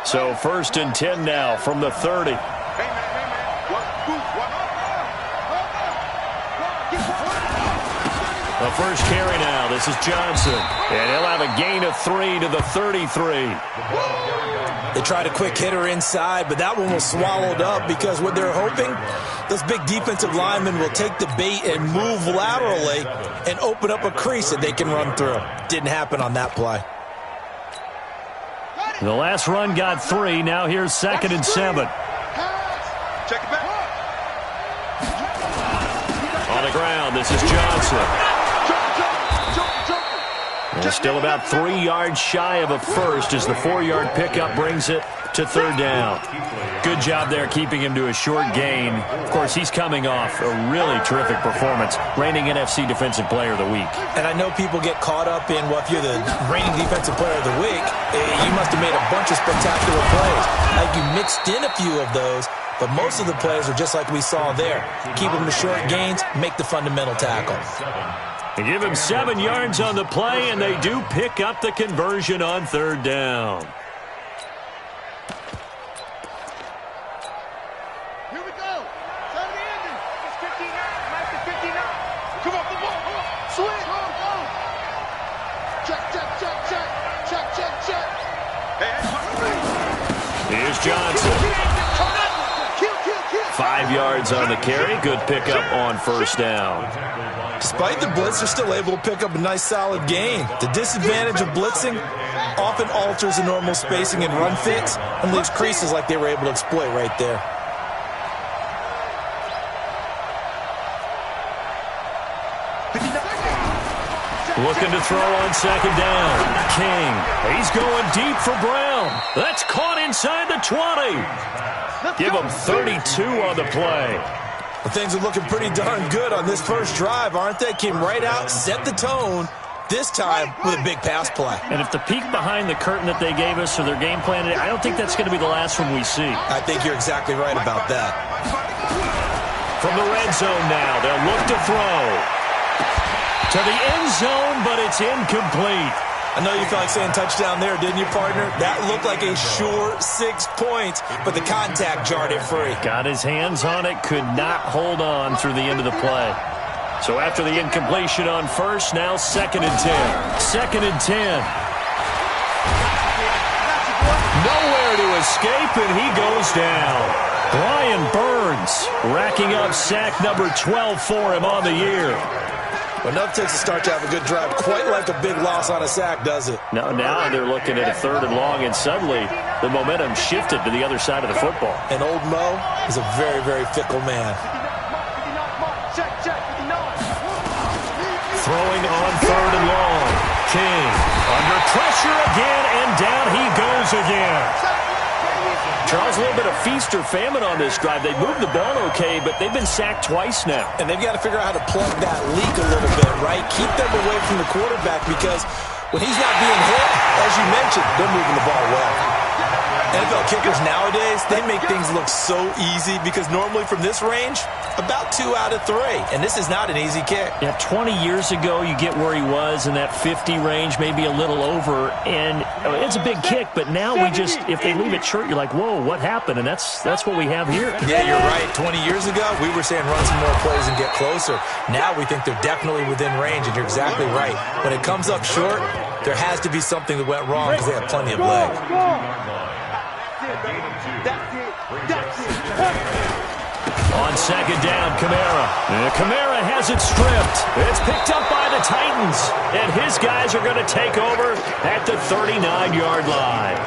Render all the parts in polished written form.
So 1st and 10 now from the 30. The first carry now. This is Johnson. And he'll have a gain of 3 to the 33. They tried a quick hitter inside, but that one was swallowed up because what they're hoping, those big defensive linemen will take the bait and move laterally and open up a crease that they can run through. Didn't happen on that play. The last run got 3. Now here's 2nd and 7. Check it back. On the ground, this is Johnson. And still about 3 yards shy of a first as the 4-yard pickup brings it to 3rd down. Good job there keeping him to a short gain. Of course, he's coming off a really terrific performance, reigning NFC Defensive Player of the Week. And I know people get caught up in, well, if you're the reigning Defensive Player of the Week, you must have made a bunch of spectacular plays. Like you mixed in a few of those, but most of the plays are just like we saw there. Keep them to short gains, make the fundamental tackle. They give him 7 yards on the play, and they do pick up the conversion on 3rd down. Here we go. Turn the ending. It's 59. Mike the 59. Come on, come on, come on. Swing. Go. Check, check, check, check. Check, check, check. Hey, here's Johnson. 5 yards on the carry. Good pickup on 1st down. Despite the blitz, they're still able to pick up a nice solid gain. The disadvantage of blitzing often alters the normal spacing and run fits and leaves creases like they were able to exploit right there. Looking to throw on 2nd down. King. He's going deep for Brown. That's caught inside the 20. Give him 32 on the play. Well, things are looking pretty darn good on this first drive, aren't they? Came right out, set the tone, this time with a big pass play. And if the peek behind the curtain that they gave us or their game plan, I don't think that's going to be the last one we see. I think you're exactly right about that. From the red zone now, they'll look to throw. To the end zone, but it's incomplete. I know you felt like saying touchdown there, didn't you, partner? That looked like a sure 6 points, but the contact jarred it free. Got his hands on it, could not hold on through the end of the play. So after the incompletion on 1st, now 2nd and 10. 2nd and 10. Nowhere to escape, and he goes down. Brian Burns racking up sack number 12 for him on the year. Well, enough takes a start to have a good drive. Quite like a big loss on a sack, does it? Now they're looking at a 3rd and long, and suddenly the momentum shifted to the other side of the football. And old Mo is a very, very fickle man. Throwing on 3rd and long. King under pressure again, and down he goes again. Charles, a little bit of feast or famine on this drive. They moved the ball okay, but they've been sacked twice now. And they've got to figure out how to plug that leak a little bit, right? Keep them away from the quarterback because when he's not being hit, as you mentioned, they're moving the ball well. NFL kickers nowadays, they make things look so easy because normally from this range, about 2 out of 3. And this is not an easy kick. Yeah, 20 years ago, you get where he was in that 50 range, maybe a little over. And it's a big kick, but now we just, if they leave it short, you're like, whoa, what happened? And that's what we have here. Yeah, you're right. 20 years ago, we were saying run some more plays and get closer. Now we think they're definitely within range, and you're exactly right. When it comes up short, there has to be something that went wrong because they have plenty of leg. On 2nd down, Kamara. Kamara has it stripped. It's picked up by the Titans. And his guys are going to take over at the 39-yard line.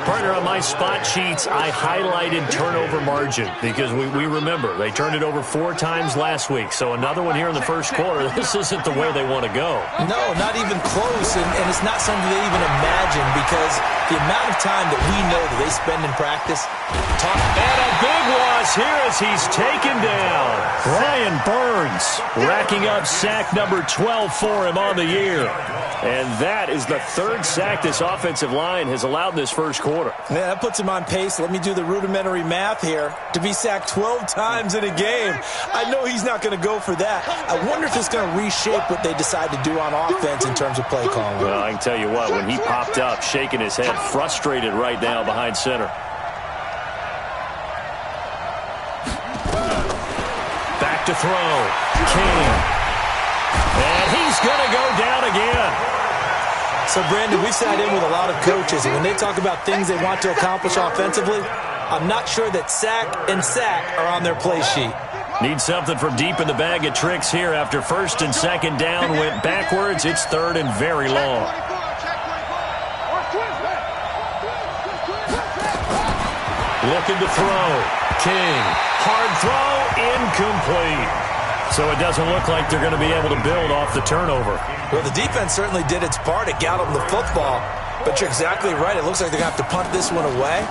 Partner, on my spot sheets, I highlighted turnover margin because we remember they turned it over 4 times last week. So another one here in the first quarter. This isn't the way they want to go. No, not even close. And it's not something they even imagine because the amount of time that we know that they spend in practice. And a big loss here as he's taken down. Brian Burns racking up sack number 12 for him on the year. And that is the 3rd sack this offensive line has allowed in this first quarter. Yeah, that puts him on pace. Let me do the rudimentary math here. To be sacked 12 times in a game, I know he's not going to go for that. I wonder if it's going to reshape what they decide to do on offense in terms of play calling. Well, I can tell you what, when he popped up, shaking his head, frustrated right now behind center. Back to throw. King. And he's going to go down again. So, Brandon, we've sat in with a lot of coaches, and when they talk about things they want to accomplish offensively, I'm not sure that sack and sack are on their play sheet. Need something from deep in the bag of tricks here after first and second down went backwards. It's third and very long. Looking to throw. King. Hard throw. Incomplete. So it doesn't look like they're going to be able to build off the turnover. Well, the defense certainly did its part. It got them the football. But you're exactly right. It looks like they're going to have to punt this one away.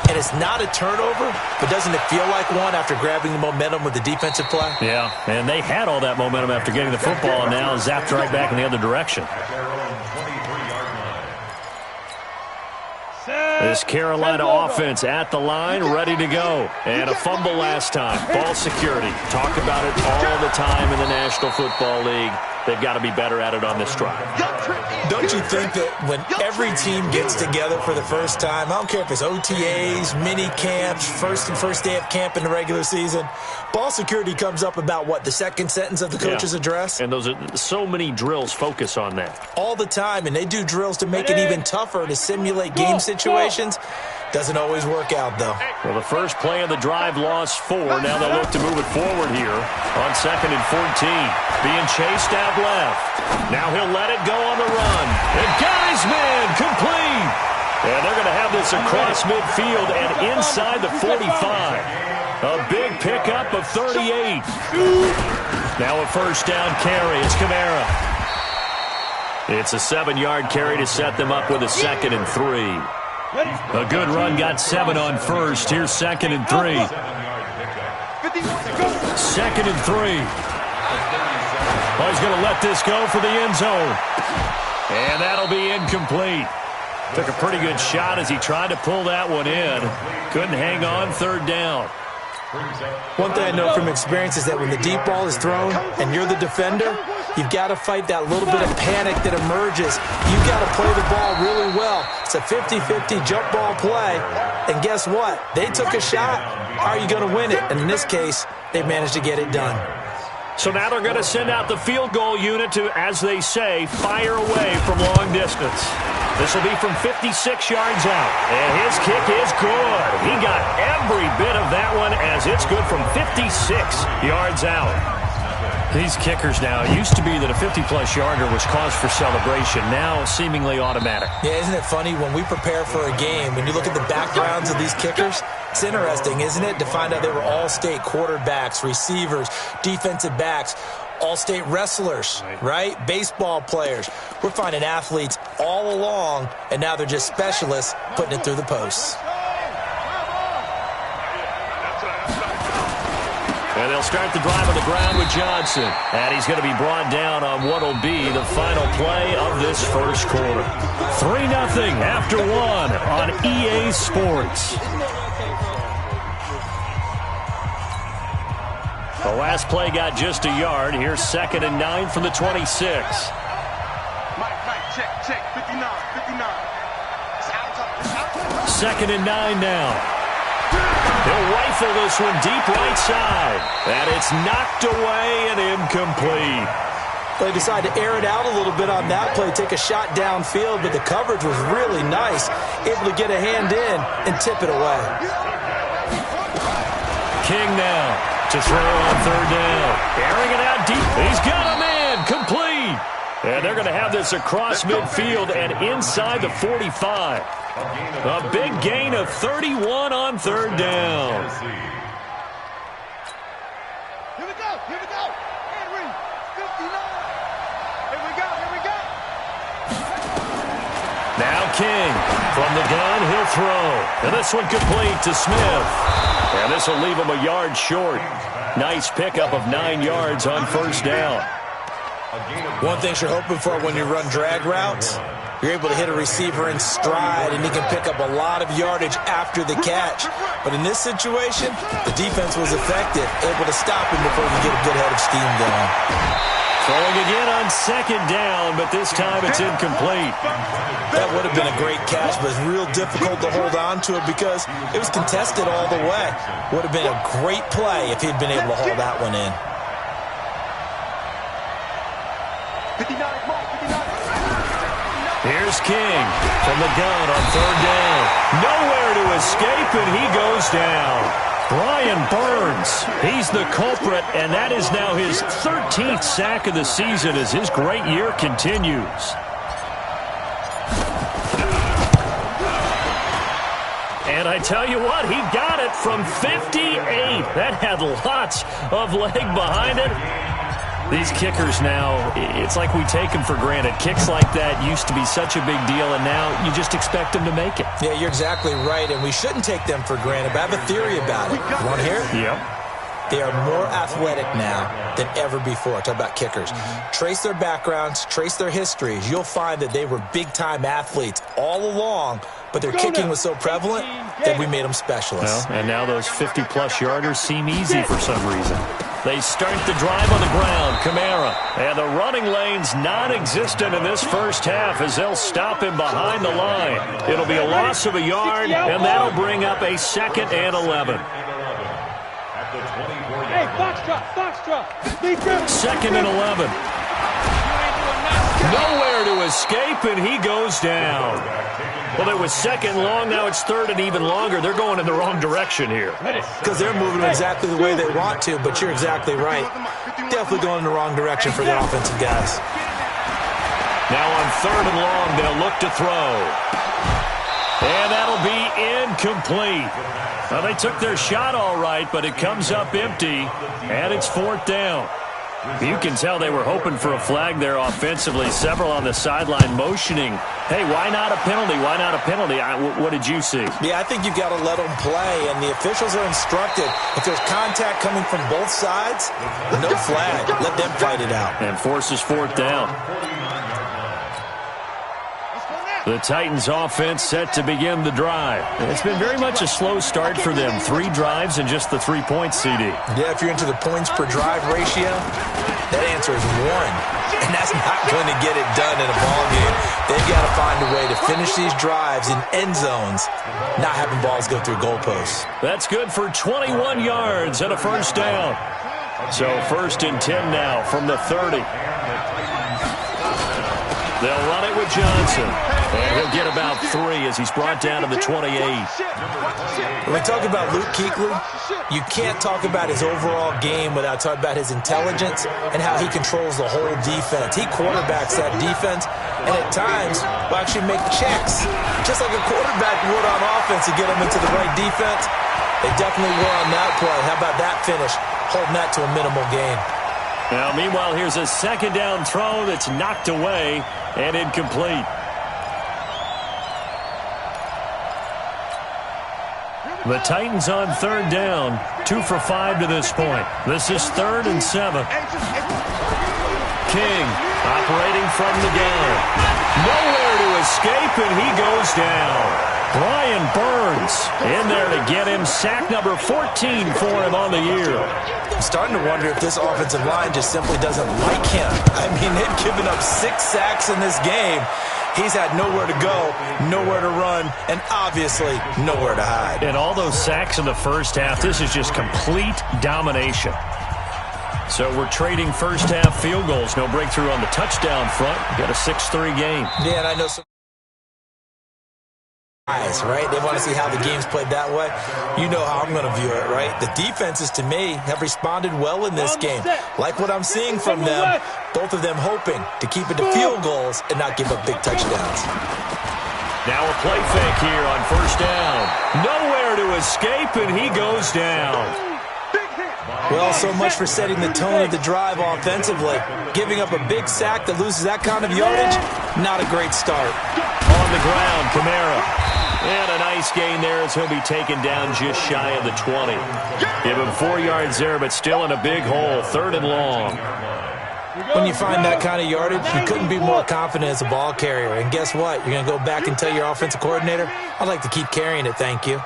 And it's not a turnover, but doesn't it feel like one after grabbing the momentum with the defensive play? Yeah, and they had all that momentum after getting the football and now zapped right back in the other direction. This Carolina offense at the line, ready to go. And a fumble last time. Ball security. Talk about it all the time in the National Football League. They've got to be better at it on this drive. Don't you think that when every team gets together for the first time, I don't care if it's OTAs, mini camps, first day of camp in the regular season, ball security comes up about what, the second sentence of the coach's address? And those are so many drills focus on that. All the time, and they do drills to make it even tougher to simulate game situations. Doesn't always work out, though. Well, the first play of the drive lost 4. Now they'll look to move it forward here on 2nd and 14. Being chased out left. Now he'll let it go on the run. And guy's man complete. And they're going to have this across midfield and inside the 45. A big pickup of 38. Now a first down carry. It's Kamara. It's a 7-yard carry to set them up with a 2nd and 3. A good run, got 7 on first. Here's 2nd and 3. 2nd and 3. Oh, he's going to let this go for the end zone. And that'll be incomplete. Took a pretty good shot as he tried to pull that one in. Couldn't hang on, 3rd down. One thing I know from experience is that when the deep ball is thrown and you're the defender, you've got to fight that little bit of panic that emerges. You've got to play the ball really well. It's a 50-50 jump ball play. And guess what? They took a shot. How are you going to win it? And in this case, they managed to get it done. So now they're going to send out the field goal unit to, as they say, fire away from long distance. This will be from 56 yards out. And his kick is good. He got every bit of that one as it's good from 56 yards out. These kickers now, it used to be that a 50-plus yarder was cause for celebration. Now seemingly automatic. Yeah, isn't it funny when we prepare for a game, when you look at the backgrounds of these kickers, it's interesting, isn't it, to find out they were all-state quarterbacks, receivers, defensive backs, all-state wrestlers, right? Baseball players. We're finding athletes all along, and now they're just specialists putting it through the posts. And they'll start the drive on the ground with Johnson. And he's going to be brought down on what will be the final play of this first quarter. 3-0 after 1 on EA Sports. The last play got just a yard. Here's 2nd and 9 from the 26. Mike, check, 59. 2nd and 9 now. He'll rifle this one deep right side. And it's knocked away and incomplete. They decided to air it out a little bit on that play, take a shot downfield, but the coverage was really nice. Able to get a hand in and tip it away. King now to throw on 3rd down. Airing it out deep. He's got a man. Complete. And they're going to have this across midfield and inside the 45. A big gain of 31 on 3rd down. Here we go. Henry, 59. Here we go. Now King from the gun, he'll throw. And this one complete to Smith. And this will leave him a yard short. Nice pickup of 9 yards on 1st down. One thing you're hoping for when you run drag routes, you're able to hit a receiver in stride, and he can pick up a lot of yardage after the catch. But in this situation, the defense was effective, able to stop him before he could get a good head of steam going. Throwing again on second down, but this time it's incomplete. That would have been a great catch, but it's real difficult to hold on to it because it was contested all the way. Would have been a great play if he'd been able to haul that one in. 59, Mark, 59. Here's King from the gun on third down. Nowhere to escape, and he goes down. Brian Burns, he's the culprit, and that is now his 13th sack of the season as his great year continues. And I tell you what, he got it from 58. That had lots of leg behind it. These kickers now, it's like we take them for granted. Kicks like that used to be such a big deal, and now you just expect them to make it. Yeah, you're exactly right, and we shouldn't take them for granted, but I have a theory about it. You want to hear it? Yep. They are more athletic now than ever before. Talk about kickers. Trace their backgrounds, trace their histories. You'll find that they were big-time athletes all along, but their kicking was so prevalent that we made them specialists. Well, and now those 50-plus yarders seem easy for some reason. They start the drive on the ground. Kamara. And the running lane's non-existent in this first half as they'll stop him behind the line. It'll be a loss of a yard, and that'll bring up a 2nd and 11. Hey, box drop. 2nd and 11. Nowhere to escape, and he goes down. Well, it was 2nd long. Now it's 3rd and even longer. They're going in the wrong direction here. Because they're moving exactly the way they want to, but you're exactly right. Definitely going in the wrong direction for the offensive guys. Now on 3rd and long, they'll look to throw. And that'll be incomplete. Well, they took their shot all right, but it comes up empty, and it's 4th down. You can tell they were hoping for a flag there offensively. Several on the sideline motioning, hey, why not a penalty? Why not a penalty? What did you see? Yeah, I think you've got to let them play, and the officials are instructed. If there's contact coming from both sides, no flag. Let them fight it out. And forces 4th down. The Titans offense set to begin the drive. It's been very much a slow start for them. 3 drives and just the 3 points, CD. Yeah, if you're into the points per drive ratio, that answer is 1. And that's not going to get it done in a ball game. They've got to find a way to finish these drives in end zones, not having balls go through goalposts. That's good for 21 yards and a first down. So 1st and 10 now from the 30. They'll run it with Johnson. And he'll get about 3 as he's brought down to the 28. When we talk about Luke Kuechly, you can't talk about his overall game without talking about his intelligence and how he controls the whole defense. He quarterbacks that defense, and at times will actually make checks, just like a quarterback would on offense to get them into the right defense. They definitely were on that play. How about that finish, holding that to a minimal gain? Now, meanwhile, here's a 2nd down throw that's knocked away and incomplete. The Titans on 3rd down, 2 for 5 to this point. This is 3rd and 7. King operating from the gun. Nowhere to escape, and he goes down. Brian Burns in there to get him. Sack number 14 for him on the year. I'm starting to wonder if this offensive line just simply doesn't like him. I mean, they've given up 6 sacks in this game. He's had nowhere to go, nowhere to run, and obviously nowhere to hide. And all those sacks in the first half, this is just complete domination. So we're trading first half field goals. No breakthrough on the touchdown front. Got a 6-3 game. Yeah, and I know some guys, right? They want to see how the game's played that way. You know how I'm going to view it, right? The defenses, to me, have responded well in this game. Like what I'm seeing from them, both of them hoping to keep it to field goals and not give up big touchdowns. Now a play fake here on 1st down. Nowhere to escape, and he goes down. Well, so much for setting the tone of the drive offensively. Giving up a big sack that loses that kind of yardage, not a great start. On the ground, Kamara. And a nice gain there as he'll be taken down just shy of the 20. Give him 4 yards there, but still in a big hole. 3rd and long. When you find that kind of yardage, you couldn't be more confident as a ball carrier. And guess what? You're going to go back and tell your offensive coordinator, I'd like to keep carrying it, thank you.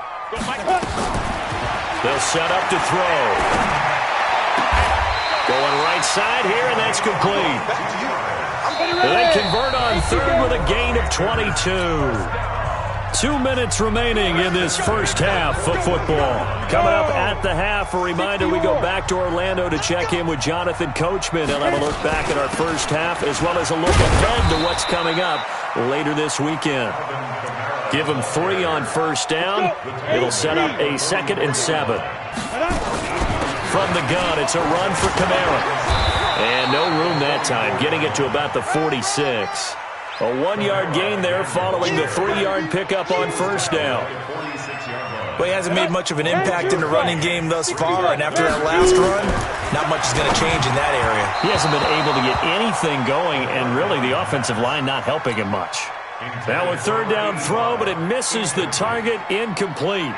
They'll set up to throw. Going right side here, and that's complete. They convert on third with a gain of 22. 2 minutes remaining in this first half of football. Coming up at the half, a reminder we go back to Orlando to check in with Jonathan Coachman. He'll have a look back at our first half as well as a look ahead to what's coming up later this weekend. Give him 3 on first down. It'll set up a 2nd and 7. From the gun, it's a run for Kamara. And no room that time, getting it to about the 46. A 1-yard gain there following the 3-yard pickup on first down. Well, he hasn't made much of an impact in the running game thus far, and after that last run, not much is going to change in that area. He hasn't been able to get anything going, and really the offensive line not helping him much. Now a third down throw, but it misses the target, incomplete.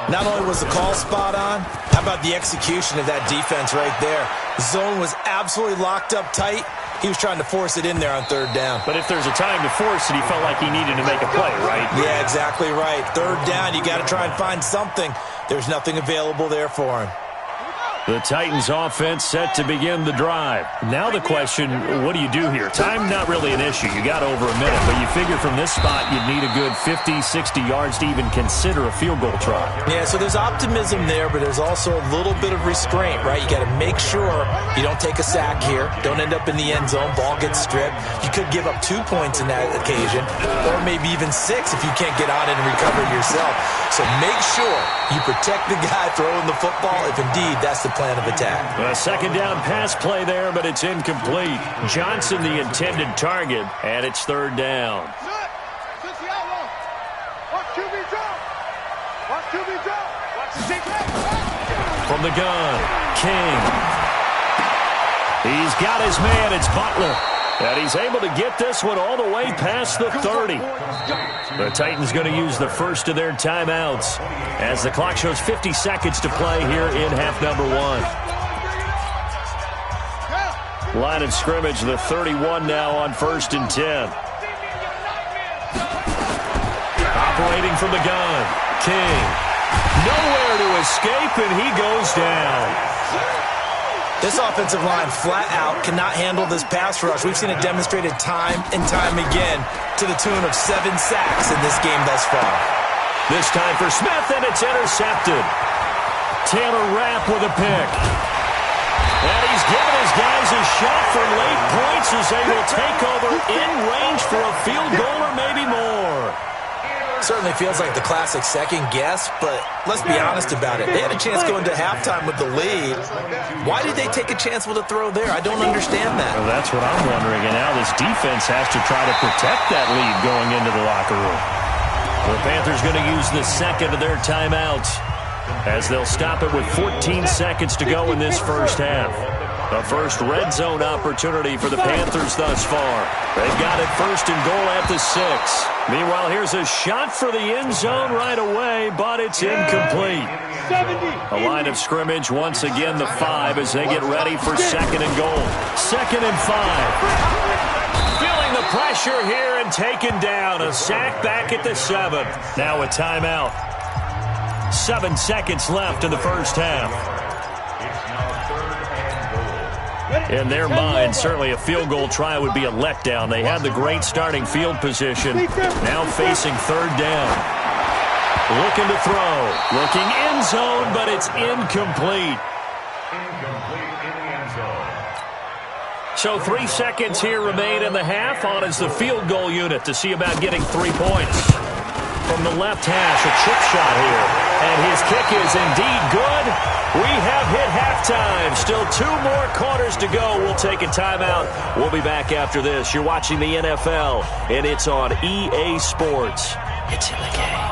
Not only was the call spot on, how about the execution of that defense right there? The zone was absolutely locked up tight. He was trying to force it in there on third down. But if there's a time to force it, he felt like he needed to make a play, right? Yeah, exactly right. Third down, you got to try and find something. There's nothing available there for him. The Titans offense set to begin the drive. Now the question, what do you do here? Time not really an issue. You got over a minute, but you figure from this spot you'd need a good 50, 60 yards to even consider a field goal try. Yeah, so there's optimism there, but there's also a little bit of restraint, right? You got to make sure you don't take a sack here. Don't end up in the end zone. Ball gets stripped. You could give up 2 points in that occasion, or maybe even 6 if you can't get on it and recover it yourself. So make sure you protect the guy throwing the football if indeed that's the plan of attack. A second down pass play there, but it's incomplete. Johnson the intended target, and it's third down. From the gun, King. He's got his man, it's Butler. And he's able to get this one all the way past the 30. The Titans going to use the first of their timeouts as the clock shows 50 seconds to play here in half number 1. Line of scrimmage, the 31 now on 1st and 10. Operating from the gun, King. Nowhere to escape, and he goes down. This offensive line flat out cannot handle this pass rush. We've seen it demonstrated time and time again to the tune of 7 sacks in this game thus far. This time for Smith, and it's intercepted. Taylor Rapp with a pick. And he's given his guys a shot for late points as they will take over in range for a field goal or maybe more. Certainly feels like the classic second guess, but let's be honest about it. They had a chance going to halftime with the lead. Why did they take a chance with a throw there? I don't understand that. Well, that's what I'm wondering. And now this defense has to try to protect that lead going into the locker room. The Panthers going to use the second of their timeouts as they'll stop it with 14 seconds to go in this first half. The first red zone opportunity for the Panthers thus far. They've got it 1st and goal at the 6. Meanwhile, here's a shot for the end zone right away, but it's incomplete. A line of scrimmage, once again the 5 as they get ready for 2nd and goal. 2nd and 5. Feeling the pressure here and taken down. A sack back at the 7. Now a timeout. 7 seconds left in the first half. In their mind, certainly a field goal try would be a letdown. They had the great starting field position. Now facing 3rd down. Looking to throw. Looking end zone, but it's incomplete. So 3 seconds here remain in the half. On is the field goal unit to see about getting 3 points. From the left hash, a chip shot here. And his kick is indeed good. We have hit halftime. Still 2 more quarters to go. We'll take a timeout. We'll be back after this. You're watching the NFL, and it's on EA Sports. It's in the game.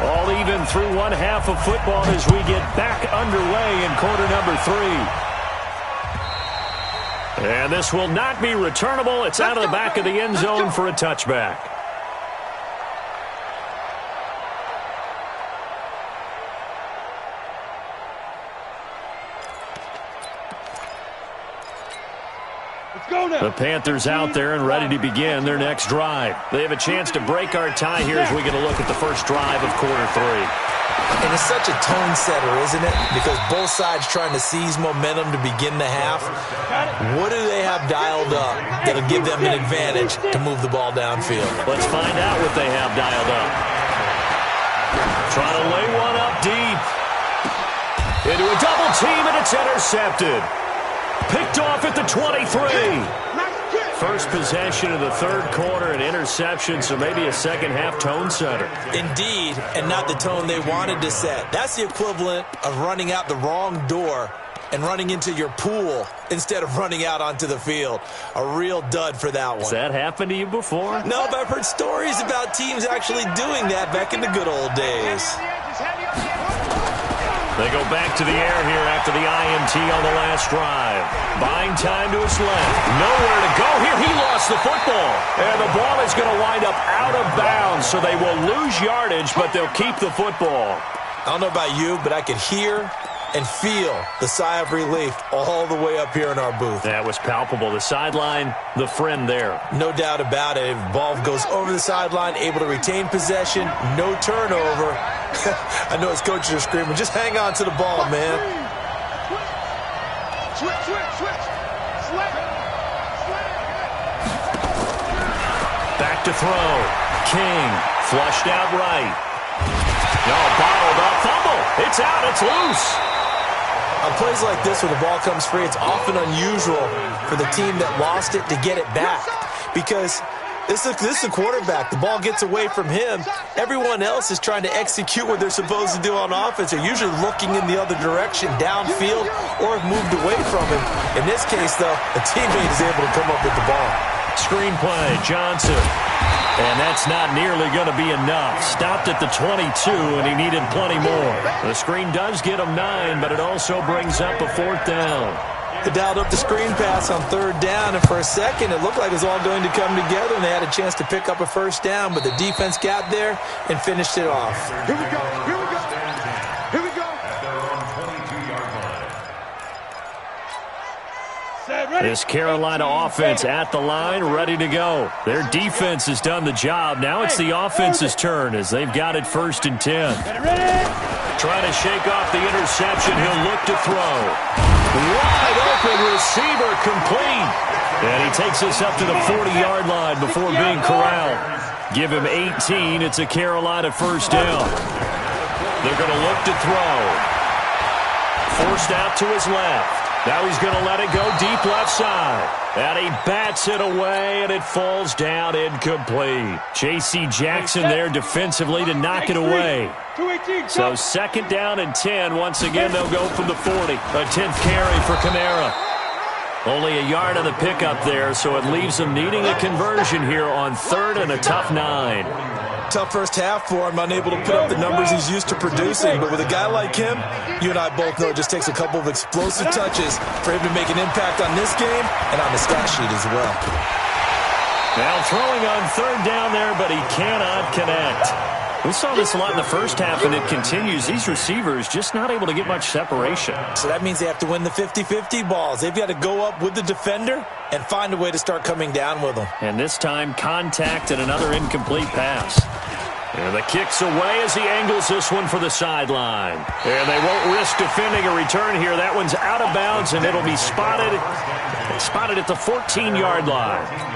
All even through one half of football as we get back underway in quarter number 3. And this will not be returnable. It's out of the back of the end zone for a touchback. The Panthers out there and ready to begin their next drive. They have a chance to break our tie here as we get a look at the first drive of quarter 3. And it's such a tone setter, isn't it? Because both sides trying to seize momentum to begin the half. What do they have dialed up that'll give them an advantage to move the ball downfield? Let's find out what they have dialed up. Trying to lay one up deep. Into a double team, and it's intercepted. Picked off at the 23. First possession of the third quarter, an interception, so maybe a second-half tone setter. Indeed, and not the tone they wanted to set. That's the equivalent of running out the wrong door and running into your pool instead of running out onto the field. A real dud for that one. Has that happened to you before? No, but I've heard stories about teams actually doing that back in the good old days. They go back to the air here after the INT on the last drive. Buying time to his left. Nowhere to go here. He lost the football. And the ball is going to wind up out of bounds, so they will lose yardage, but they'll keep the football. I don't know about you, but I could hear and feel the sigh of relief all the way up here in our booth. That was palpable. The sideline, the friend there. No doubt about it. If the ball goes over the sideline, able to retain possession, no turnover. I know his coaches are screaming, just hang on to the ball, man. Switch. Back to throw. King flushed out right. No, bottled up. Fumble. It's out. It's loose. On plays like this where the ball comes free, it's often unusual for the team that lost it to get it back. Because this is a quarterback. The ball gets away from him. Everyone else is trying to execute what they're supposed to do on offense. They're usually looking in the other direction, downfield, or have moved away from him. In this case, though, a teammate is able to come up with the ball. Screenplay, Johnson. And that's not nearly going to be enough. Stopped at the 22, and he needed plenty more. The screen does get him 9, but it also brings up a 4th down. They dialed up the screen pass on 3rd down, and for a second it looked like it was all going to come together, and they had a chance to pick up a 1st down, but the defense got there and finished it off. Here we go. This Carolina offense at the line, ready to go. Their defense has done the job. Now it's the offense's turn as they've got it 1st and 10. Trying to shake off the interception. He'll look to throw. Wide open receiver complete. And he takes us up to the 40-yard line before being corralled. Give him 18. It's a Carolina 1st down. They're going to look to throw. Forced out to his left. Now he's going to let it go deep left side. And he bats it away, and it falls down incomplete. J.C. Jackson there defensively to knock it away. So 2nd down and 10. Once again, they'll go from the 40. A 10th carry for Kamara. Only a yard on the pickup there, so it leaves them needing a conversion here on 3rd and a tough 9. Tough first half for him, unable to put up the numbers he's used to producing. But with a guy like him, you and I both know it just takes a couple of explosive touches for him to make an impact on this game and on the stat sheet as well. Now throwing on 3rd down there, but he cannot connect. We saw this a lot in the first half, and it continues. These receivers just not able to get much separation. So that means they have to win the 50-50 balls. They've got to go up with the defender and find a way to start coming down with them. And this time, contact and another incomplete pass. And the kick's away as he angles this one for the sideline. And they won't risk defending a return here. That one's out of bounds, and it'll be spotted at the 14-yard line.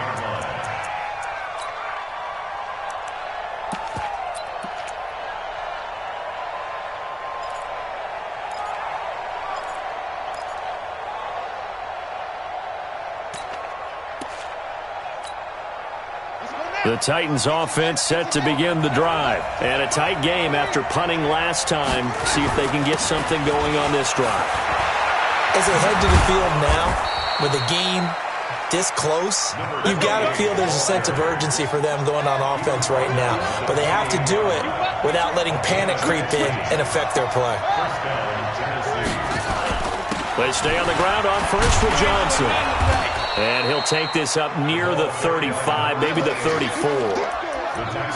The Titans offense set to begin the drive. And a tight game after punting last time. See if they can get something going on this drive. As they head to the field now, with the game this close, you've got to feel there's a sense of urgency for them going on offense right now. But they have to do it without letting panic creep in and affect their play. They stay on the ground on first with Johnson. And he'll take this up near the 35, maybe the 34.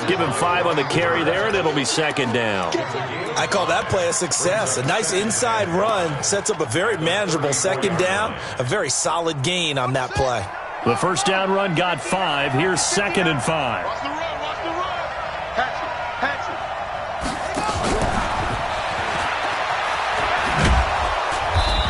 Give him 5 on the carry there, and it'll be second down. I call that play a success. A nice inside run sets up a very manageable second down, a very solid gain on that play. The first down run got 5. Here's 2nd and 5. Watch the run, watch the run. Patch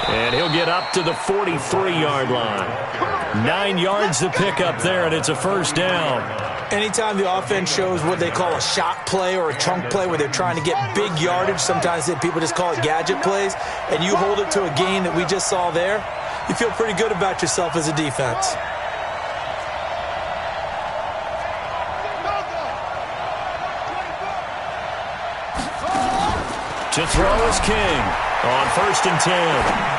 it. And he'll get up to the 43-yard line. 9 yards to pick up there, and it's a first down. Anytime the offense shows what they call a shot play or a chunk play where they're trying to get big yardage, sometimes people just call it gadget plays, and you hold it to a gain that we just saw there, you feel pretty good about yourself as a defense. To throw is King on 1st and 10.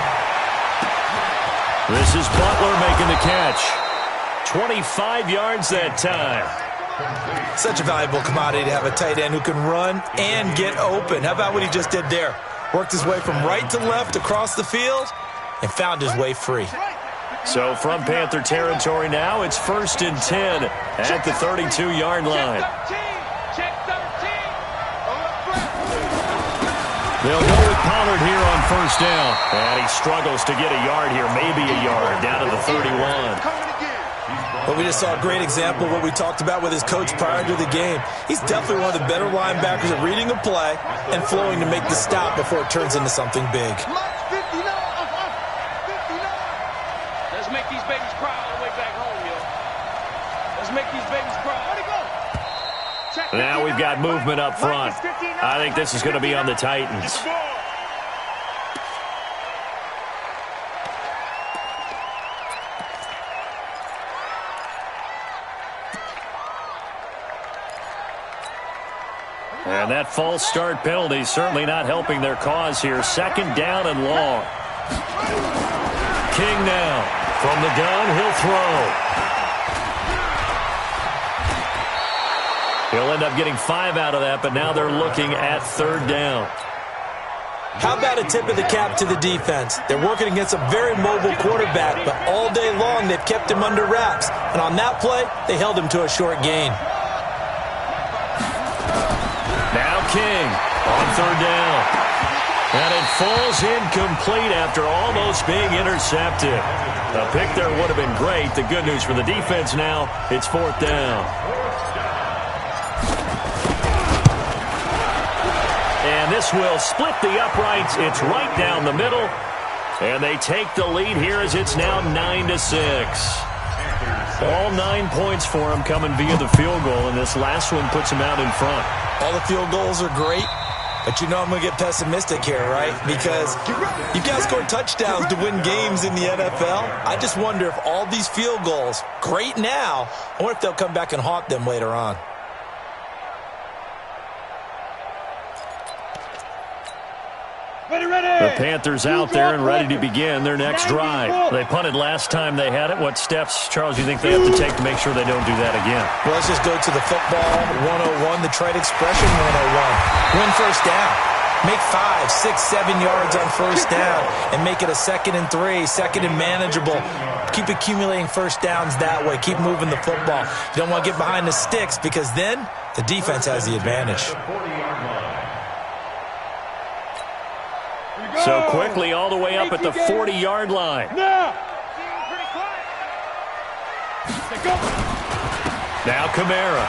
This is Butler making the catch. 25 yards that time. Such a valuable commodity to have a tight end who can run and get open. How about what he just did there? Worked his way from right to left across the field and found his way free. So from Panther territory now, it's 1st and 10 at the 32-yard line. They'll go with Pollard here on 1st down. And he struggles to get a yard here, maybe a yard, down to the 31. But we just saw a great example of what we talked about with his coach prior to the game. He's definitely one of the better linebackers at reading a play and flowing to make the stop before it turns into something big. Let's make these babies cry all the way back home, yo. Let's make these babies cry. Where'd he go? Now we've got movement up front. I think this is going to be on the Titans. And that false start penalty certainly not helping their cause here. 2nd down and long. King now from the gun. He'll throw. He'll end up getting 5 out of that, but now they're looking at 3rd down. How about a tip of the cap to the defense? They're working against a very mobile quarterback, but all day long they've kept him under wraps. And on that play, they held him to a short gain. Now King on 3rd down. And it falls incomplete after almost being intercepted. A pick there would have been great. The good news for the defense now, it's 4th down. And this will split the uprights. It's right down the middle. And they take the lead here as it's now 9-6. All 9 points for them coming via the field goal, and this last one puts them out in front. All the field goals are great, but you know I'm going to get pessimistic here, right? Because you've got to score touchdowns to win games in the NFL. I just wonder if all these field goals, great now, I wonder if they'll come back and haunt them later on. The Panthers out there and ready to begin their next drive. They punted last time they had it. What steps, Charles, you think they have to take to make sure they don't do that again? Well, let's just go to the football 101, the trite expression 101. Win first down. Make 5, 6, 7 yards on first down and make it a 2nd and 3, 2nd and manageable. Keep accumulating first downs that way. Keep moving the football. You don't want to get behind the sticks because then the defense has the advantage. So quickly all the way up at the 40-yard line. Now Kamara.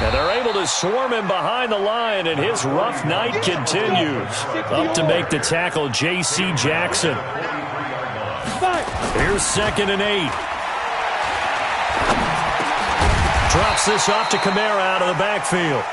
And they're able to swarm him behind the line, and his rough night continues. Up to make the tackle, J.C. Jackson. Here's 2nd and 8. Drops this off to Kamara out of the backfield.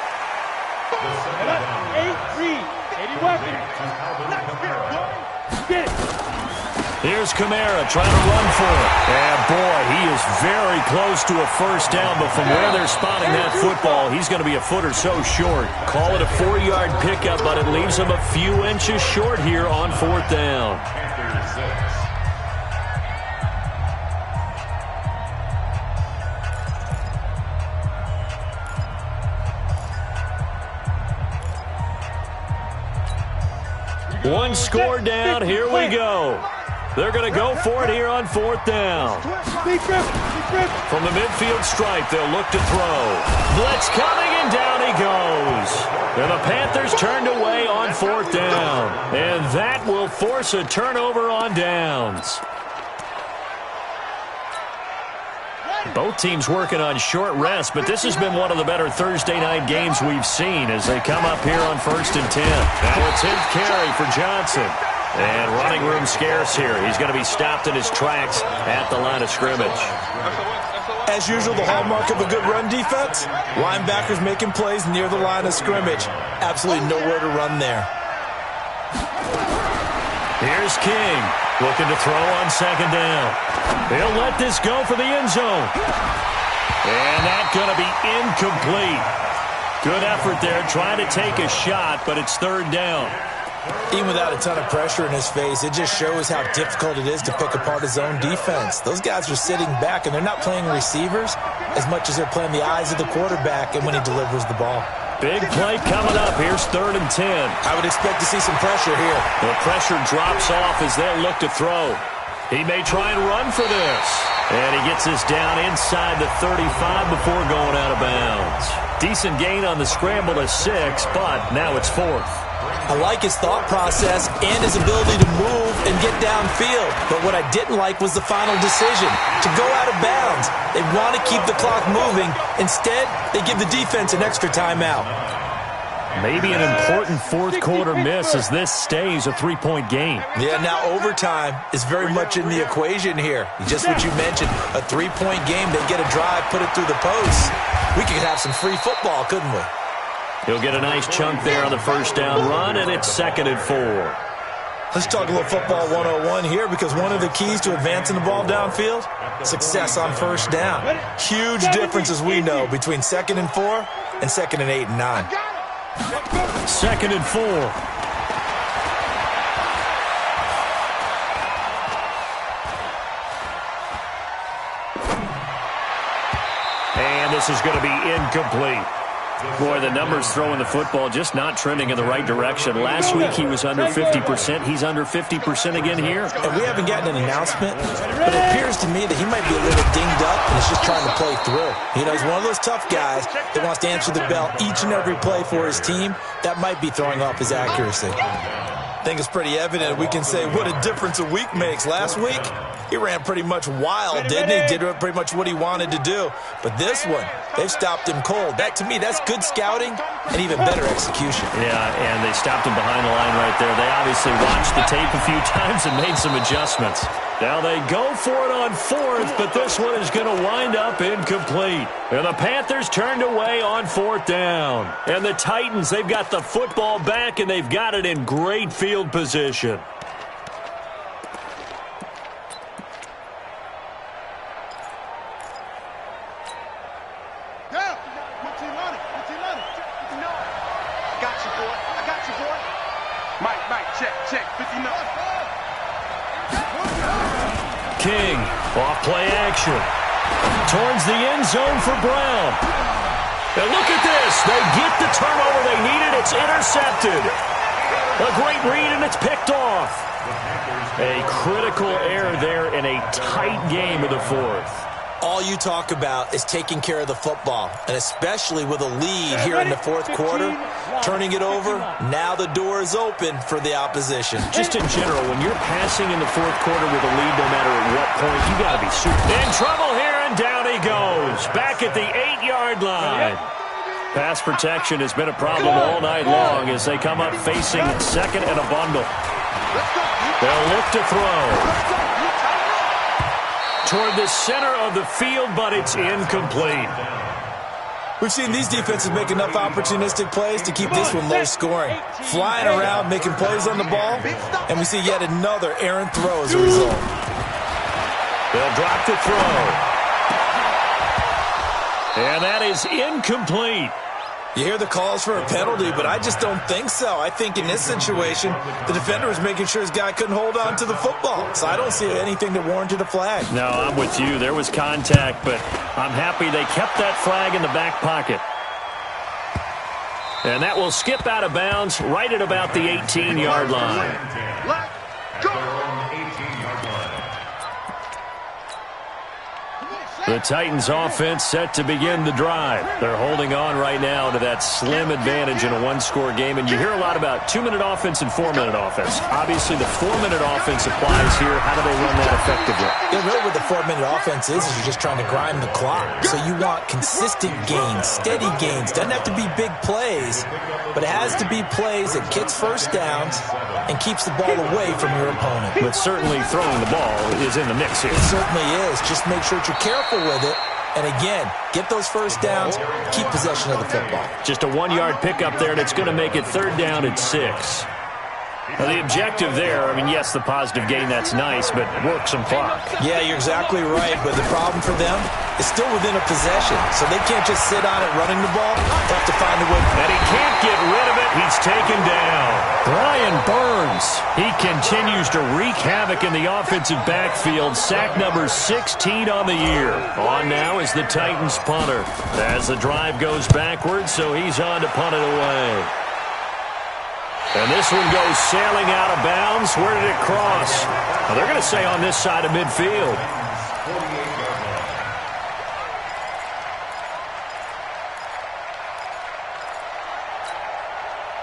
Here's Kamara trying to run for it. And boy, he is very close to a first down, but from where they're spotting that football, he's going to be a foot or so short. Call it a 4-yard pickup, but it leaves him a few inches short here on 4th down. One score down, here we go. They're going to go for it here on 4th down. From the midfield stripe, they'll look to throw. Blitz coming, and down he goes. And the Panthers turned away on 4th down. And that will force a turnover on downs. Both teams working on short rest, but this has been one of the better Thursday night games we've seen as they come up here on 1st and 10. Now a 10th carry for Johnson. And running room scarce here. He's going to be stopped in his tracks at the line of scrimmage. As usual, the hallmark of a good run defense, linebackers making plays near the line of scrimmage. Absolutely nowhere to run there. Here's King, looking to throw on 2nd down. He'll let this go for the end zone. And that's going to be incomplete. Good effort there, trying to take a shot, but it's 3rd down. Even without a ton of pressure in his face, it just shows how difficult it is to pick apart his own defense. Those guys are sitting back, and they're not playing receivers as much as they're playing the eyes of the quarterback and when he delivers the ball. Big play coming up. Here's 3rd and 10. I would expect to see some pressure here. The pressure drops off as they'll look to throw. He may try and run for this. And he gets this down inside the 35 before going out of bounds. Decent gain on the scramble to 6, but now it's 4th. I like his thought process and his ability to move and get downfield. But what I didn't like was the final decision, to go out of bounds. They want to keep the clock moving. Instead, they give the defense an extra timeout. Maybe an important 4th quarter miss as this stays a 3-point game. Yeah, now overtime is very much in the equation here. Just what you mentioned, a 3-point game. They get a drive, put it through the posts. We could have some free football, couldn't we? He'll get a nice chunk there on the 1st down run, and it's 2nd and 4. Let's talk a little football 101 here, because one of the keys to advancing the ball downfield, success on 1st down. Huge difference, as we know, between 2nd and 4 and 2nd and 8 and 9. 2nd and 4. And this is going to be incomplete. Boy, the numbers throwing the football just not trending in the right direction. Last week he was under 50%. He's under 50% again here. And we haven't gotten an announcement, but it appears to me that he might be a little dinged up and is just trying to play through. You know, he's one of those tough guys that wants to answer the bell each and every play for his team. That might be throwing off his accuracy. I think it's pretty evident. We can say what a difference a week makes. Last week, he ran pretty much wild, didn't he? Did pretty much what he wanted to do. But this one, they've stopped him cold. That, to me, that's good scouting and even better execution. Yeah, and they stopped him behind the line right there. They obviously watched the tape a few times and made some adjustments. Now they go for it on 4th, but this one is going to wind up incomplete. And the Panthers turned away on 4th down. And the Titans, they've got the football back, and they've got it in great field position. King, off play action. Towards the end zone for Brown. And look at this. They get the turnover they needed. It's intercepted. A great read, and it's picked off. A critical error there in a tight game of the 4th. All you talk about is taking care of the football, and especially with a lead here in the 4th quarter, turning it over, now the door is open for the opposition. Just in general, when you're passing in the 4th quarter with a lead, no matter at what point, you got to be super. In trouble here, and down he goes. Back at the 8-yard line. Pass protection has been a problem all night long as they come up facing 2nd and a bundle. They'll look to throw toward the center of the field, but it's incomplete. We've seen these defenses make enough opportunistic plays to keep this one low scoring. Flying around, making plays on the ball, and we see yet another errant throw as a result. They'll drop the throw. And that is incomplete. You hear the calls for a penalty, but I just don't think so. I think in this situation, the defender was making sure his guy couldn't hold on to the football. So I don't see anything that warranted a flag. No, I'm with you. There was contact, but I'm happy they kept that flag in the back pocket. And that will skip out of bounds right at about the 18-yard line. The Titans offense set to begin the drive. They're holding on right now to that slim advantage in a one-score game. And you hear a lot about 2-minute offense and 4-minute offense. Obviously, the 4-minute offense applies here. How do they run that effectively? Yeah, really what the 4-minute offense is you're just trying to grind the clock. So you want consistent gains, steady gains. Doesn't have to be big plays, but it has to be plays that gets first downs and keeps the ball away from your opponent. But certainly throwing the ball is in the mix here. It certainly is. Just make sure that you're careful with it. And again, get those first downs, keep possession of the football. Just a 1-yard pickup there, and it's going to make it 3rd down at 6. Now, the objective there, I mean, yes, the positive gain, that's nice, but work some clock. Yeah, you're exactly right, but the problem for them is still within a possession, so they can't just sit on it running the ball. They have to find a way. And he can't get rid of it. He's taken down. Brian Burns, he continues to wreak havoc in the offensive backfield. Sack number 16 on the year. On now is the Titans punter. As the drive goes backwards, so he's on to punt it away. And this one goes sailing out of bounds. Where did it cross? Well, they're going to say on this side of midfield.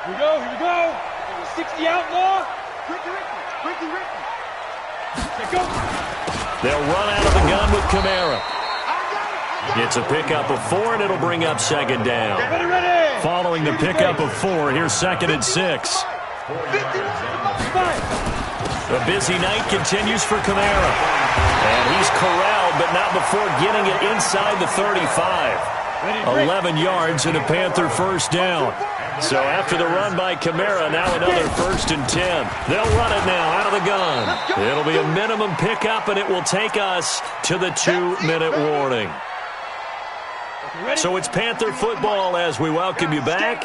Here we go, here we go. 60 outlaw. Ricky. Take go. They'll run out of the gun with Kamara. It's a pickup of 4, and it'll bring up 2nd down. Ready. Following the pickup of 4, here's 2nd and 6. The busy night continues for Kamara. And he's corralled, but not before getting it inside the 35. 11 yards and a Panther 1st down. So after the run by Kamara, now another 1st and 10. They'll run it now out of the gun. It'll be a minimum pickup, and it will take us to the 2-minute warning. So it's Panther football as we welcome you back.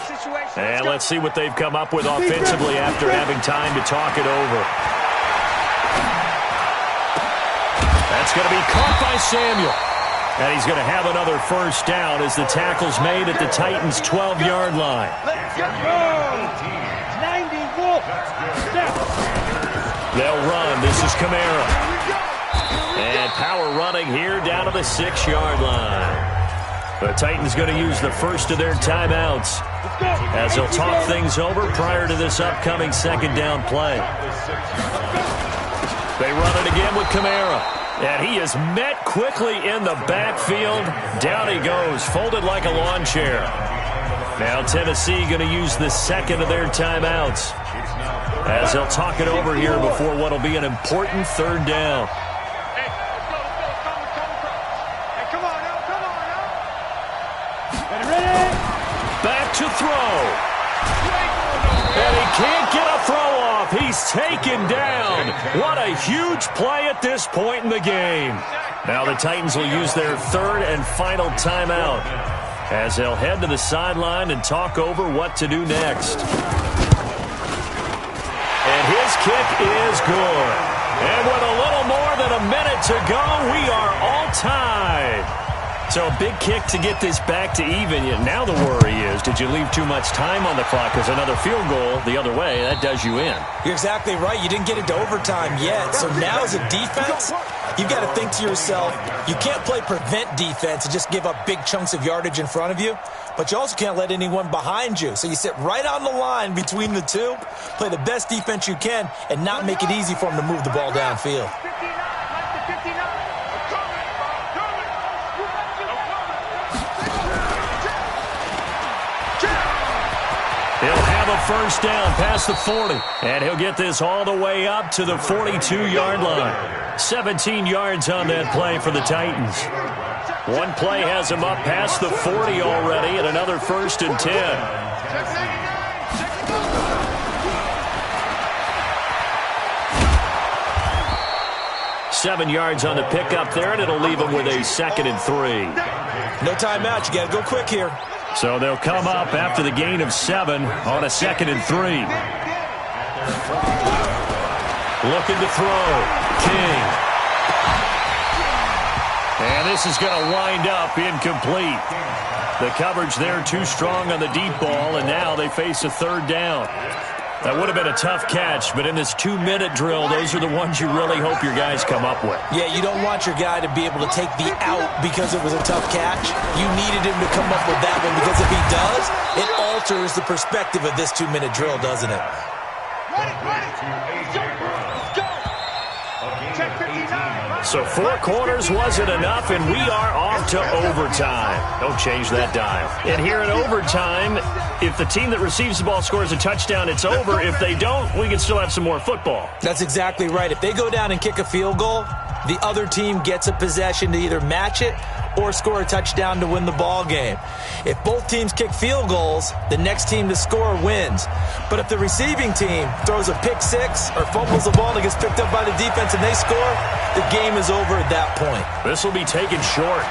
And let's see what they've come up with offensively after having time to talk it over. That's going to be caught by Samuel. And he's going to have another 1st down as the tackle's made at the Titans' 12-yard line. They'll run. This is Kamara. And power running here down to the 6-yard line. The Titans going to use the first of their timeouts as they'll talk things over prior to this upcoming 2nd down play. They run it again with Kamara. And he is met quickly in the backfield. Down he goes, folded like a lawn chair. Now Tennessee going to use the 2nd of their timeouts as they'll talk it over here before what will be an important 3rd down. Back to throw. And he can't get a throw off. He's taken down. What a huge play at this point in the game. Now the Titans will use their 3rd and final timeout as they'll head to the sideline and talk over what to do next. And his kick is good. And with a little more than a minute to go, we are all tied. So a big kick to get this back to even. Now the worry is, did you leave too much time on the clock? Because another field goal the other way, that does you in. You're exactly right. You didn't get into overtime yet. So now as a defense, you've got to think to yourself, you can't play prevent defense and just give up big chunks of yardage in front of you. But you also can't let anyone behind you. So you sit right on the line between the two, play the best defense you can, and not make it easy for them to move the ball downfield. He'll have a 1st down past the 40. And he'll get this all the way up to the 42-yard line. 17 yards on that play for the Titans. One play has him up past the 40 already, and another 1st and 10. 7 yards on the pickup there, and it'll leave him with a 2nd and 3. No timeout. You got to go quick here. So they'll come up after the gain of 7 on a 2nd and 3. Looking to throw. King. And this is going to wind up incomplete. The coverage there too strong on the deep ball, and now they face a 3rd down. That would have been a tough catch, but in this 2-minute drill, those are the ones you really hope your guys come up with. Yeah, you don't want your guy to be able to take the out because it was a tough catch. You needed him to come up with that one because if he does, it alters the perspective of this 2-minute drill, doesn't it? Ready, ready. Let's go. Let's go. Check 59. So 4 quarters wasn't enough, and we are off to overtime. Don't change that dial. And here in overtime, if the team that receives the ball scores a touchdown, it's over. If they don't, we can still have some more football. That's exactly right. If they go down and kick a field goal, the other team gets a possession to either match it or score a touchdown to win the ball game. If both teams kick field goals, the next team to score wins. But if the receiving team throws a pick six or fumbles the ball and gets picked up by the defense and they score, the game is over at that point. This will be taken short.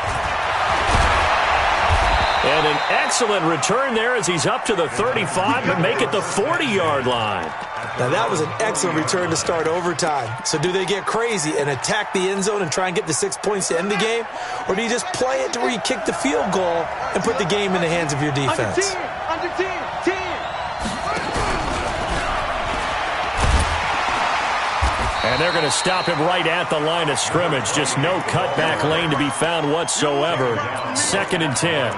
And an excellent return there as he's up to the 35, but make it the 40-yard line. Now, that was an excellent return to start overtime. So do they get crazy and attack the end zone and try and get the 6 points to end the game? Or do you just play it to where you kick the field goal and put the game in the hands of your defense? Under 10. And they're going to stop him right at the line of scrimmage. Just no cutback lane to be found whatsoever. 2nd and 10.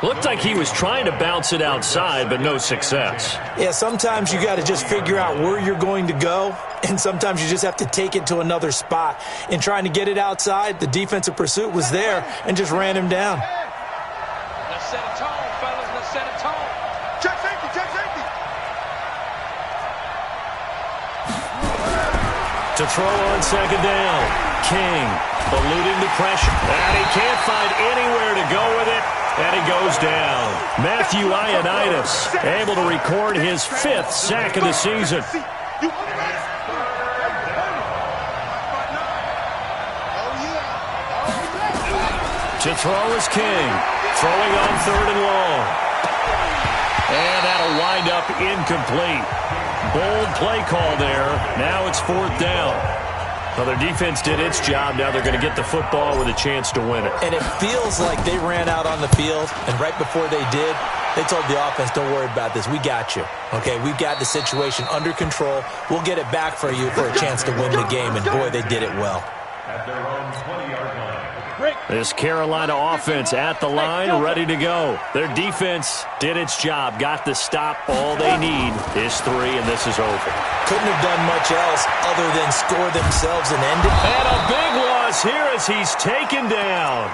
Looked like he was trying to bounce it outside, but no success. Yeah, sometimes you got to just figure out where you're going to go, and sometimes you just have to take it to another spot. In trying to get it outside, the defensive pursuit was there and just ran him down. Let's set a tone, fellas. Let's set a tone. Check safety, check safety. To throw on 2nd down. King eluding the pressure. And he can't find anywhere to go with it. And he goes down. Matthew Ioannidis able to record his 5th sack of the season. To throw is King. Throwing on 3rd and long. And that'll wind up incomplete. Bold play call there. Now it's 4th down. Well, their defense did its job. Now they're going to get the football with a chance to win it. And it feels like they ran out on the field, and right before they did, they told the offense, don't worry about this. We got you. Okay, we've got the situation under control. We'll get it back for you for a chance to win the game. And, boy, they did it well. At their own 20-yard line. This Carolina offense at the line, ready to go. Their defense did its job, got the stop. All they need is 3, and this is over. Couldn't have done much else other than score themselves and end it. And a big loss here as he's taken down.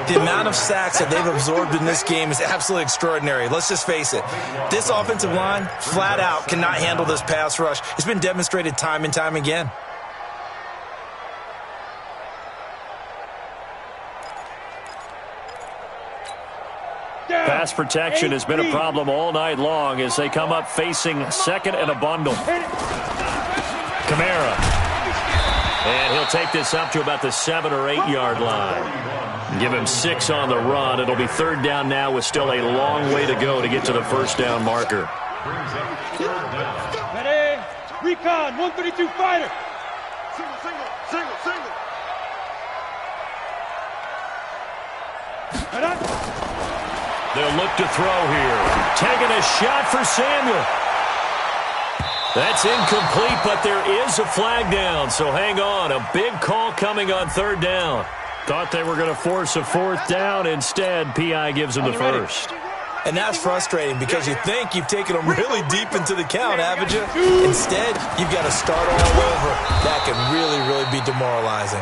The amount of sacks that they've absorbed in this game is absolutely extraordinary. Let's just face it. This offensive line, flat out, cannot handle this pass rush. It's been demonstrated time and time again. Pass protection has been a problem all night long as they come up facing 2nd and a bundle. Kamara. And he'll take this up to about the 7 or 8 yard line. Give him 6 on the run. It'll be 3rd down now with still a long way to go to get to the 1st down marker. Ready? Recon, 132 fighter. Single. Right on. They'll look to throw here. Taking a shot for Samuel. That's incomplete, but there is a flag down, so hang on. A big call coming on 3rd down. Thought they were going to force a 4th down. Instead, P.I. gives them the 1st. And that's frustrating because you think you've taken them really deep into the count, haven't you? Instead, you've got to start all over. That can really be demoralizing.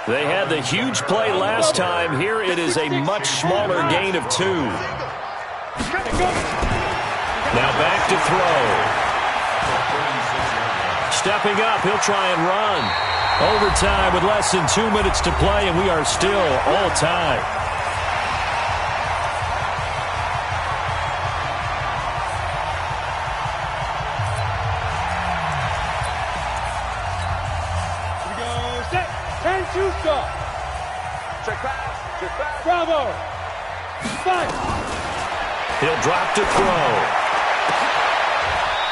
They had the huge play last time. Here it is a much smaller gain of 2. Now back to throw. Stepping up, he'll try and run. Overtime with less than 2 minutes to play, and we are still all tied. Check pass. Bravo. Fight. He'll drop to throw.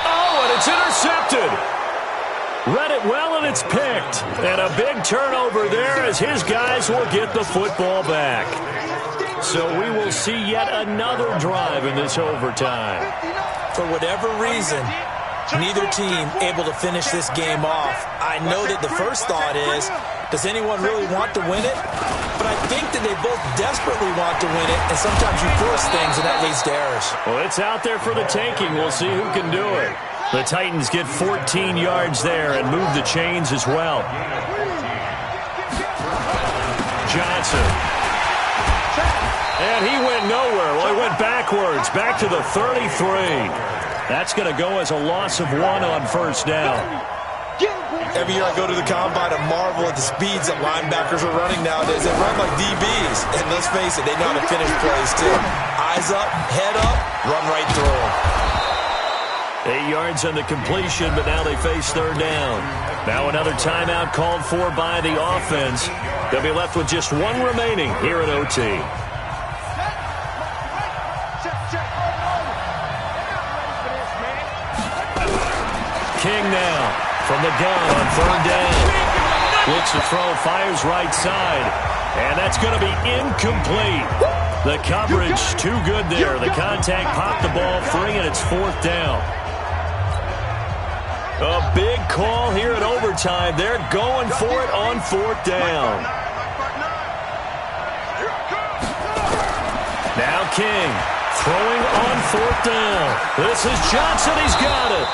Oh, and it's intercepted. Read it well, and it's picked. And a big turnover there as his guys will get the football back. So we will see yet another drive in this overtime. for whatever reason, neither team able to finish this game off. I know that the first thought is, does anyone really want to win it? But I think that they both desperately want to win it, and sometimes you force things, and that leads to errors. Well, it's out there for the taking. We'll see who can do it. The Titans get 14 yards there and move the chains as well. Johnson. And he went nowhere. Well, he went backwards, back to the 33. That's going to go as a loss of 1 on first down. Every year I go to the combine, I marvel at the speeds that linebackers are running nowadays. They run like DBs. And let's face it, they know how to finish plays too. Eyes up, head up, run right through them. 8 yards on the completion, but now they face third down. Now another timeout called for by the offense. They'll be left with just 1 remaining here at OT. King now from the gun on third down. Looks to throw, fires right side. And that's going to be incomplete. The coverage too good there. The contact popped the ball free, and it's fourth down. A big call here at overtime. They're going for it on fourth down. Now King throwing on fourth down. This is Johnson. He's got it.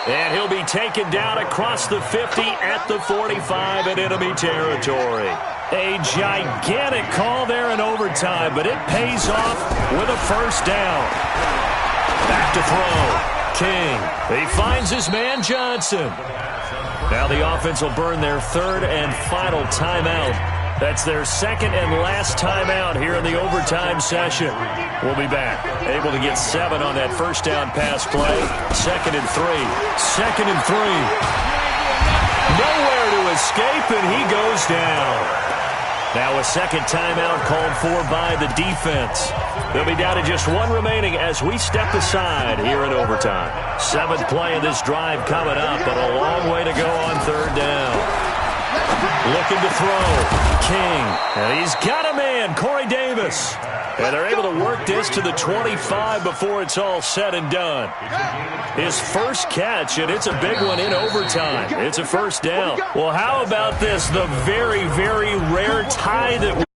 And he'll be taken down across the 50 at the 45 in enemy territory. A gigantic call there in overtime, but it pays off with a first down. Back to throw. King. He finds his man Johnson. Now the offense will burn their third and final timeout. That's their second and last timeout here in the overtime session. We'll be back. Able to get 7 on that first down pass play. Second and 3. Second and 3. Nowhere to escape, and he goes down. Now a second timeout called for by the defense. They'll be down to just 1 remaining as we step aside here in overtime. 7th play of this drive coming up, but a long way to go on third down. Looking to throw. King. And he's got a man, Corey Davis. And they're able to work this to the 25 before it's all said and done. His first catch, and it's a big one in overtime. It's a first down. Well, how about this? The very, very rare tie that